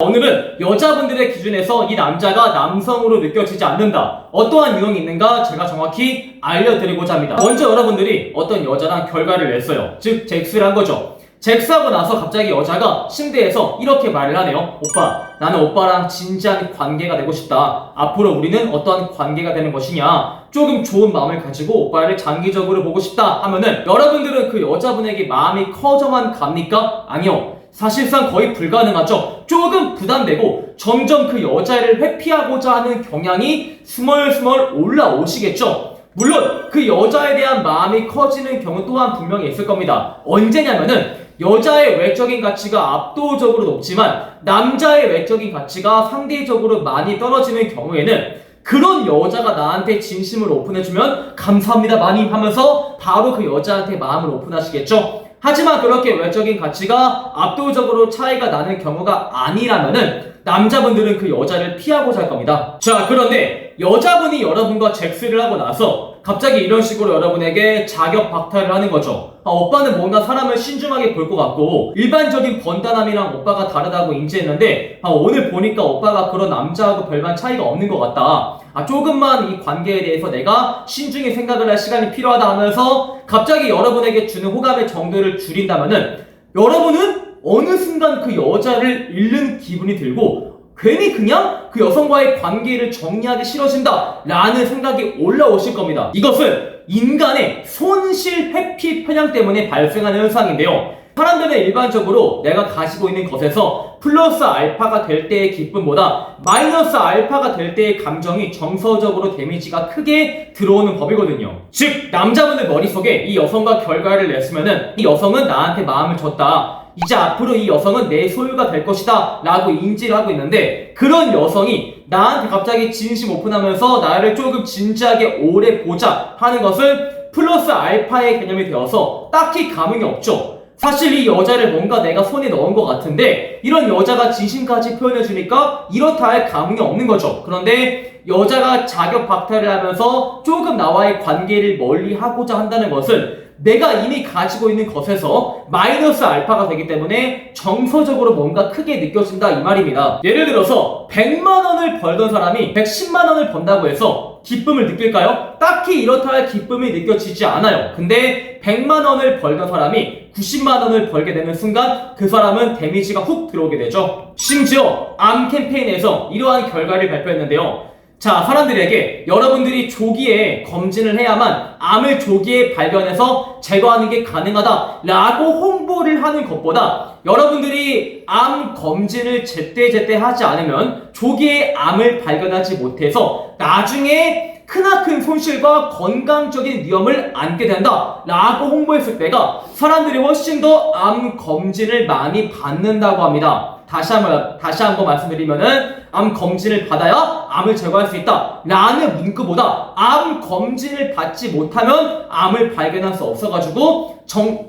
오늘은 여자분들의 기준에서 이 남자가 남성으로 느껴지지 않는다, 어떠한 유형이 있는가 제가 정확히 알려드리고자 합니다. 먼저 여러분들이 어떤 여자랑 결과를 냈어요. 즉 잭스를 한 거죠. 잭스하고 나서 갑자기 여자가 침대에서 이렇게 말을 하네요. 오빠, 나는 오빠랑 진지한 관계가 되고 싶다. 앞으로 우리는 어떠한 관계가 되는 것이냐, 조금 좋은 마음을 가지고 오빠를 장기적으로 보고 싶다 하면은 여러분들은 그 여자분에게 마음이 커져만 갑니까? 아니요, 사실상 거의 불가능하죠. 조금 부담되고 점점 그 여자를 회피하고자 하는 경향이 스멀스멀 올라오시겠죠. 물론 그 여자에 대한 마음이 커지는 경우 또한 분명히 있을 겁니다. 언제냐면은 여자의 외적인 가치가 압도적으로 높지만 남자의 외적인 가치가 상대적으로 많이 떨어지는 경우에는 그런 여자가 나한테 진심을 오픈해주면 감사합니다 마님 하면서 바로 그 여자한테 마음을 오픈하시겠죠. 하지만 그렇게 외적인 가치가 압도적으로 차이가 나는 경우가 아니라면은 남자분들은 그 여자를 피하고자 할 겁니다. 자, 그런데 여자분이 여러분과 잭스를 하고 나서 갑자기 이런 식으로 여러분에게 자격 박탈을 하는 거죠. 오빠는 뭔가 사람을 신중하게 볼 것 같고 일반적인 번단함이랑 오빠가 다르다고 인지했는데 오늘 보니까 오빠가 그런 남자하고 별반 차이가 없는 것 같다. 조금만 이 관계에 대해서 내가 신중히 생각을 할 시간이 필요하다 하면서 갑자기 여러분에게 주는 호감의 정도를 줄인다면은 여러분은 어느 순간 그 여자를 잃는 기분이 들고 괜히 그냥 그 여성과의 관계를 정리하기 싫어진다 라는 생각이 올라오실 겁니다. 이것은 인간의 손실 회피 편향 때문에 발생하는 현상인데요. 사람들은 일반적으로 내가 가지고 있는 것에서 플러스 알파가 될 때의 기쁨보다 마이너스 알파가 될 때의 감정이 정서적으로 데미지가 크게 들어오는 법이거든요. 즉 남자분들 머릿속에 이 여성과 결과를 냈으면은 이 여성은 나한테 마음을 줬다, 이제 앞으로 이 여성은 내 소유가 될 것이다 라고 인지를 하고 있는데, 그런 여성이 나한테 갑자기 진심 오픈하면서 나를 조금 진지하게 오래 보자 하는 것은 플러스 알파의 개념이 되어서 딱히 감흥이 없죠. 사실 이 여자를 뭔가 내가 손에 넣은 것 같은데 이런 여자가 진심까지 표현해주니까 이렇다 할 감흥이 없는 거죠. 그런데 여자가 자격 박탈을 하면서 조금 나와의 관계를 멀리 하고자 한다는 것은 내가 이미 가지고 있는 것에서 마이너스 알파가 되기 때문에 정서적으로 뭔가 크게 느껴진다 이 말입니다. 예를 들어서 100만원을 벌던 사람이 110만원을 번다고 해서 기쁨을 느낄까요? 딱히 이렇다 할 기쁨이 느껴지지 않아요. 근데 100만원을 벌던 사람이 90만원을 벌게 되는 순간 그 사람은 데미지가 훅 들어오게 되죠. 심지어 암 캠페인에서 이러한 결과를 발표했는데요. 자, 사람들에게 여러분들이 조기에 검진을 해야만 암을 조기에 발견해서 제거하는 게 가능하다 라고 홍보를 하는 것보다 여러분들이 암 검진을 제때제때 하지 않으면 조기에 암을 발견하지 못해서 나중에 크나큰 손실과 건강적인 위험을 안게 된다 라고 홍보했을 때가 사람들이 훨씬 더 암 검진을 많이 받는다고 합니다. 다시 한번 말씀드리면은 암 검진을 받아야 암을 제거할 수 있다 라는 문구보다 암 검진을 받지 못하면 암을 발견할 수 없어가지고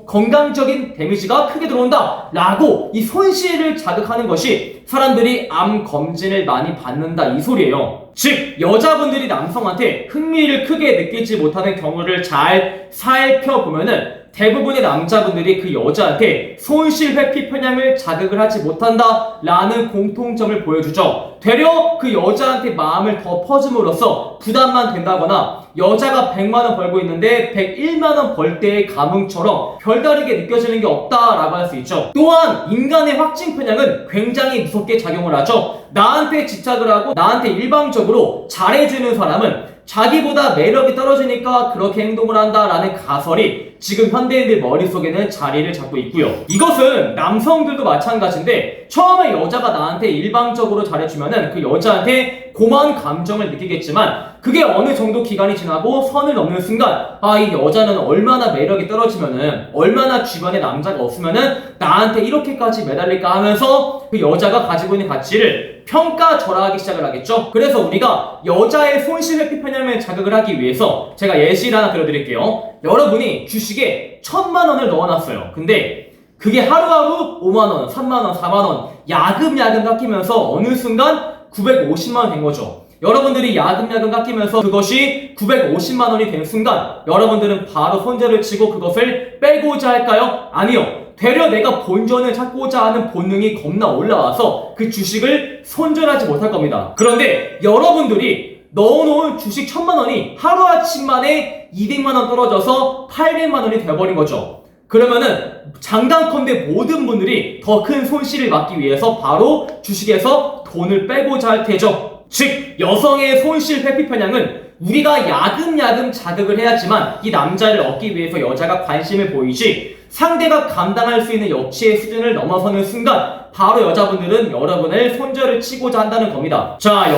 건강적인 데미지가 크게 들어온다 라고 이 손실을 자극하는 것이 사람들이 암 검진을 많이 받는다 이 소리예요. 즉 여자분들이 남성한테 흥미를 크게 느끼지 못하는 경우를 잘 살펴보면은 대부분의 남자분들이 그 여자한테 손실 회피 편향을 자극을 하지 못한다 라는 공통점을 보여주죠. 되려 그 여자한테 마음을 더 퍼줌으로써 부담만 된다거나 여자가 100만원 벌고 있는데 101만원 벌 때의 감흥처럼 별다르게 느껴지는 게 없다라고 할 수 있죠. 또한 인간의 확증 편향은 굉장히 무섭게 작용을 하죠. 나한테 집착을 하고 나한테 일방적으로 잘해주는 사람은 자기보다 매력이 떨어지니까 그렇게 행동을 한다라는 가설이 지금 현대인들 머릿속에는 자리를 잡고 있고요. 이것은 남성들도 마찬가지인데 처음에 여자가 나한테 일방적으로 잘해주면은 그 여자한테 고마운 감정을 느끼겠지만 그게 어느 정도 기간이 지나고 선을 넘는 순간 이 여자는 얼마나 매력이 떨어지면은 얼마나 주변에 남자가 없으면은 나한테 이렇게까지 매달릴까 하면서 그 여자가 가지고 있는 가치를 평가절하하기 시작을 하겠죠. 그래서 우리가 여자의 손실 회피 편향을 자극을 하기 위해서 제가 예시를 하나 들어드릴게요. 여러분이 주식에 1000만원을 넣어놨어요. 근데 그게 하루하루 5만원, 3만원, 4만원 야금야금 깎이면서 어느 순간 950만원 된 거죠. 여러분들이 야금야금 깎이면서 그것이 950만원이 된 순간 여러분들은 바로 손절을 치고 그것을 빼고자 할까요? 아니요. 되려 내가 본전을 찾고자 하는 본능이 겁나 올라와서 그 주식을 손절하지 못할 겁니다. 그런데 여러분들이 넣어놓은 주식 1000만 원이 하루아침 만에 200만 원 떨어져서 800만 원이 돼버린 거죠. 그러면은 장담컨대 모든 분들이 더 큰 손실을 막기 위해서 바로 주식에서 돈을 빼고자 할 테죠. 즉 여성의 손실 회피 편향은 우리가 야금야금 자극을 해야지만 이 남자를 얻기 위해서 여자가 관심을 보이지, 상대가 감당할 수 있는 역치의 수준을 넘어서는 순간 바로 여자분들은 여러분을 손절을 치고자 한다는 겁니다. 자,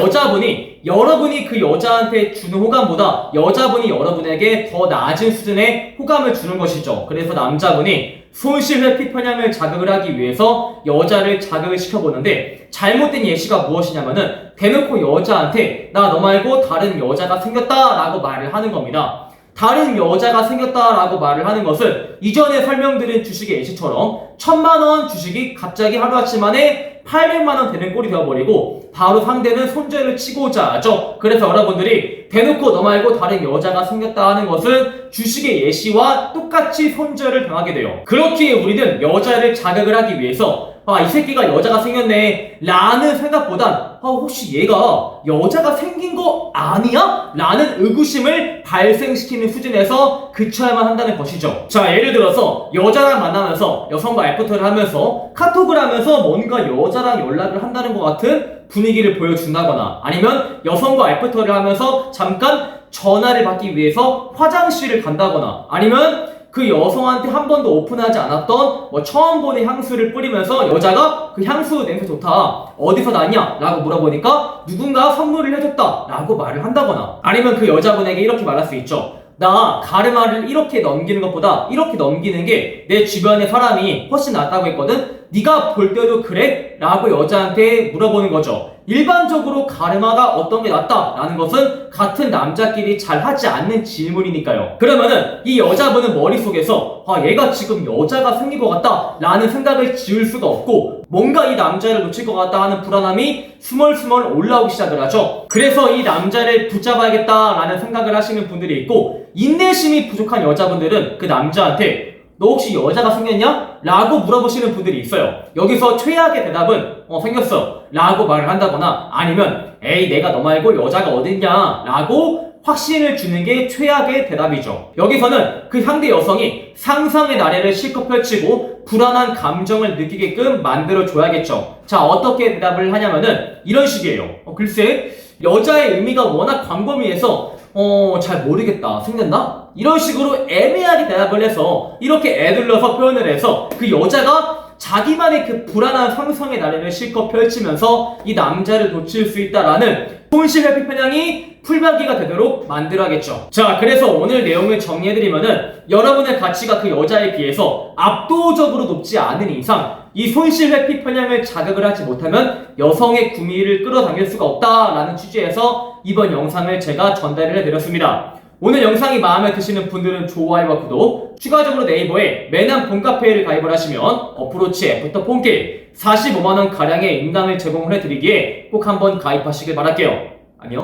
여러분이 그 여자한테 주는 호감보다 여자분이 여러분에게 더 낮은 수준의 호감을 주는 것이죠. 그래서 남자분이 손실 회피 편향을 자극을 하기 위해서 여자를 자극을 시켜보는데, 잘못된 예시가 무엇이냐면은 대놓고 여자한테 나 너 말고 다른 여자가 생겼다 라고 말을 하는 겁니다. 다른 여자가 생겼다라고 말을 하는 것은 이전에 설명드린 주식의 예시처럼 1000만원 주식이 갑자기 하루아침 만에 800만원 되는 꼴이 되어버리고 바로 상대는 손절을 치고자 하죠. 그래서 여러분들이 대놓고 너 말고 다른 여자가 생겼다 하는 것은 주식의 예시와 똑같이 손절을 당하게 돼요. 그렇기에 우리는 여자를 자극을 하기 위해서 이 새끼가 여자가 생겼네 라는 생각보단 혹시 얘가 여자가 생긴 거 아니야? 라는 의구심을 발생시키는 수준에서 그쳐야만 한다는 것이죠. 자, 예를 들어서 여자랑 만나면서 여성과 애프터를 하면서 카톡을 하면서 뭔가 여자랑 연락을 한다는 것 같은 분위기를 보여준다거나, 아니면 여성과 애프터를 하면서 잠깐 전화를 받기 위해서 화장실을 간다거나, 아니면 그 여성한테 한 번도 오픈하지 않았던 처음 보는 향수를 뿌리면서 여자가 그 향수 냄새 좋다 어디서 났냐 라고 물어보니까 누군가 선물을 해줬다 라고 말을 한다거나, 아니면 그 여자분에게 이렇게 말할 수 있죠. 나 가르마를 이렇게 넘기는 것보다 이렇게 넘기는 게 내 주변의 사람이 훨씬 낫다고 했거든? 네가 볼 때도 그래? 라고 여자한테 물어보는 거죠. 일반적으로 가르마가 어떤 게 낫다 라는 것은 같은 남자끼리 잘 하지 않는 질문이니까요. 그러면은 이 여자분은 머릿속에서 얘가 지금 여자가 생긴 것 같다 라는 생각을 지울 수가 없고, 뭔가 이 남자를 놓칠 것 같다 하는 불안함이 스멀스멀 올라오기 시작을 하죠. 그래서 이 남자를 붙잡아야겠다 라는 생각을 하시는 분들이 있고, 인내심이 부족한 여자분들은 그 남자한테 너 혹시 여자가 생겼냐? 라고 물어보시는 분들이 있어요. 여기서 최악의 대답은 생겼어 라고 말을 한다거나, 아니면 에이 내가 너 말고 여자가 어딨냐 라고 확신을 주는 게 최악의 대답이죠. 여기서는 그 상대 여성이 상상의 나래를 실컷 펼치고 불안한 감정을 느끼게끔 만들어줘야겠죠. 자, 어떻게 대답을 하냐면은 이런 식이에요. 글쎄 여자의 의미가 워낙 광범위해서 잘 모르겠다. 생겼나? 이런 식으로 애매하게 대답을 해서 이렇게 애둘러서 표현을 해서 그 여자가 자기만의 그 불안한 상상의 나래를 실컷 펼치면서 이 남자를 놓칠 수 있다라는 손실 회피 편향이 풀만기가 되도록 만들어야겠죠. 자, 그래서 오늘 내용을 정리해드리면은 여러분의 가치가 그 여자에 비해서 압도적으로 높지 않은 이상 이 손실 회피 편향을 자극을 하지 못하면 여성의 구미를 끌어당길 수가 없다라는 취지에서 이번 영상을 제가 전달을 해드렸습니다. 오늘 영상이 마음에 드시는 분들은 좋아요와 구독, 추가적으로 네이버에 매남 봄카페를 가입을 하시면 어프로치 애프터 폰길 45만원 가량의 인강을 제공을 해드리기에 꼭 한번 가입하시길 바랄게요.